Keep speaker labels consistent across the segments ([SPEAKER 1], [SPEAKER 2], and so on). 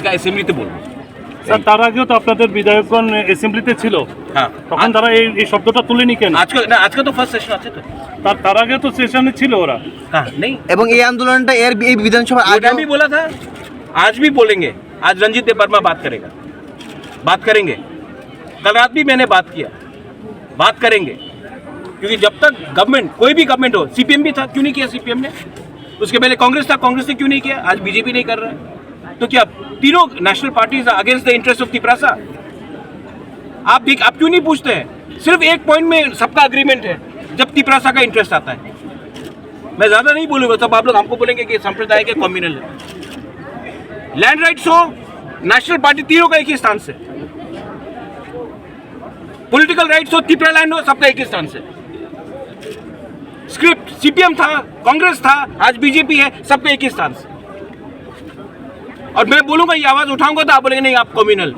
[SPEAKER 1] আজকে অ্যাসেম্বলিতে বলবো।
[SPEAKER 2] স্যার তার আগেও তো আপনাদের বিধায়কগণ অ্যাসেম্বলিতে ছিল,
[SPEAKER 1] হ্যাঁ
[SPEAKER 2] তখন তারা এই শব্দটা তুলেনি কেন?
[SPEAKER 1] আজকে তো ফার্স্ট সেশন আছে তো,
[SPEAKER 2] তার আগে তো সেশনে ছিল ওরা।
[SPEAKER 1] হ্যাঁ नहीं
[SPEAKER 3] এবং এই আন্দোলনটা এর এই বিধানসভা
[SPEAKER 1] आगे भी बोला था, आज भी बोलेंगे। आज रंजीत देव वर्मा बात करेगा, बात करेंगे। कल रात भी मैंने बात किया, बात करेंगे। क्योंकि जब तक गवर्नमेंट, कोई भी गवर्नमेंट हो, सीपीएम भी था, क्यों नहीं किया सीपीएम ने? उसके पहले कांग्रेस था, कांग्रेस ने क्यों नहीं किया? आज बीजेपी नहीं कर रहा है। तो क्या तीनों national parties against the interest of Tiprasa? आप क्यों नहीं पूछते हैं? सिर्फ एक पॉइंट में सबका अग्रीमेंट है, जब तिपरासा का इंटरेस्ट आता है। मैं ज्यादा नहीं बोलूंगा, तब आप लोग हमको बोलेंगे कि सांप्रदायिक है, कम्युनल है। लैंड राइट्स हो, नेशनल पार्टी तीनों का एक ही स्थान से। पॉलिटिकल राइट्स हो, तिपरा लैंड हो, सबका एक ही स्थान से। स्क्रिप्ट सीपीएम था, कांग्रेस था, आज बीजेपी है, सबका एक ही स्थान से। और मैं बोलूंगा, ये आवाज उठाऊंगा तो आप बोलेंगे नहीं आप कम्युनल।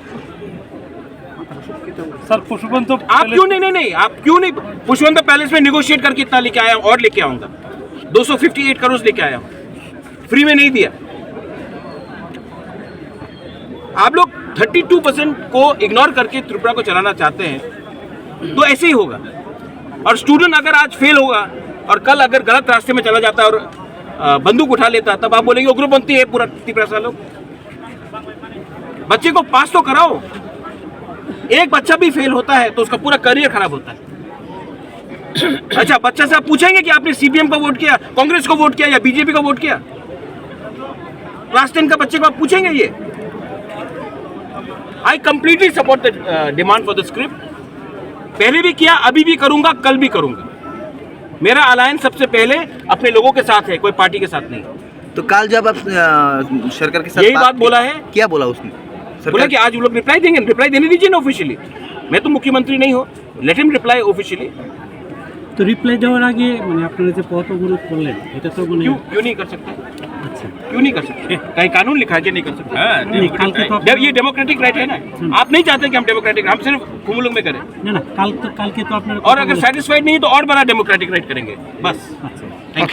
[SPEAKER 2] सर पुष्पवंत
[SPEAKER 1] आप क्यों नहीं आप क्यों नहीं पुष्पवंत पैलेस में निगोशिएट करके इतना लेके आया हूं और लेके आऊंगा। 258 करोड़ लेके आया हूं, फ्री में नहीं दिया। आप लोग 32% को इग्नोर करके त्रिपुरा को चलाना चाहते हैं, तो ऐसे ही होगा। और स्टूडेंट अगर आज फेल होगा और कल अगर गलत रास्ते में चला जाता और बंदूक उठा लेता, तब आप बोलेंगे उग्रपंथी है पूरा त्रिपुरा लोग। बच्चे को पास तो कराओ। एक बच्चा भी फेल होता है तो उसका पूरा करियर खराब होता है। अच्छा, बच्चा से आप पूछेंगे कि आपने सीपीएम को वोट किया, कांग्रेस को वोट किया या बीजेपी को वोट किया? क्लास 10 का बच्चे को आप पूछेंगे ये? I completely support the demand for the script. पहले भी किया, अभी भी करूंगा, कल भी करूंगा। मेरा अलायंस सबसे पहले अपने लोगों के साथ है, कोई पार्टी के साथ नहीं।
[SPEAKER 3] तो कल जब आप सरकार के साथ
[SPEAKER 1] यही बात बोला है।
[SPEAKER 3] क्या बोला उसने?
[SPEAKER 1] बोला कि आज वो लोग रिप्लाई देंगे, रिप्लाई देने दीजिए ना ऑफिशियली। मैं तो मुख्यमंत्री नहीं हूँ, लेट हिम रिप्लाई ऑफिशियली।
[SPEAKER 4] তো রিপ্লাই দেওয়ার আগে মানে আপনারা যে পথ অবরোধ করলেন এটা তো মানে
[SPEAKER 1] क्यों नहीं कर सकते?
[SPEAKER 4] আচ্ছা
[SPEAKER 1] क्यों नहीं कर सकते? कहीं कानून लिखा है कि नहीं कर सकते?
[SPEAKER 4] नहीं, কালকে তো
[SPEAKER 1] ये डेमोक्रेटिक राइट है ना। आप नहीं चाहते कि हम डेमोक्रेटिक, हम सिर्फ कुमुलुंग में करें।
[SPEAKER 4] না না কালকে তো আপনারা
[SPEAKER 1] और अगर सेटिस्फाइड नहीं तो और बड़ा डेमोक्रेटिक राइट करेंगे, बस।
[SPEAKER 4] আচ্ছা
[SPEAKER 1] थैंक यू।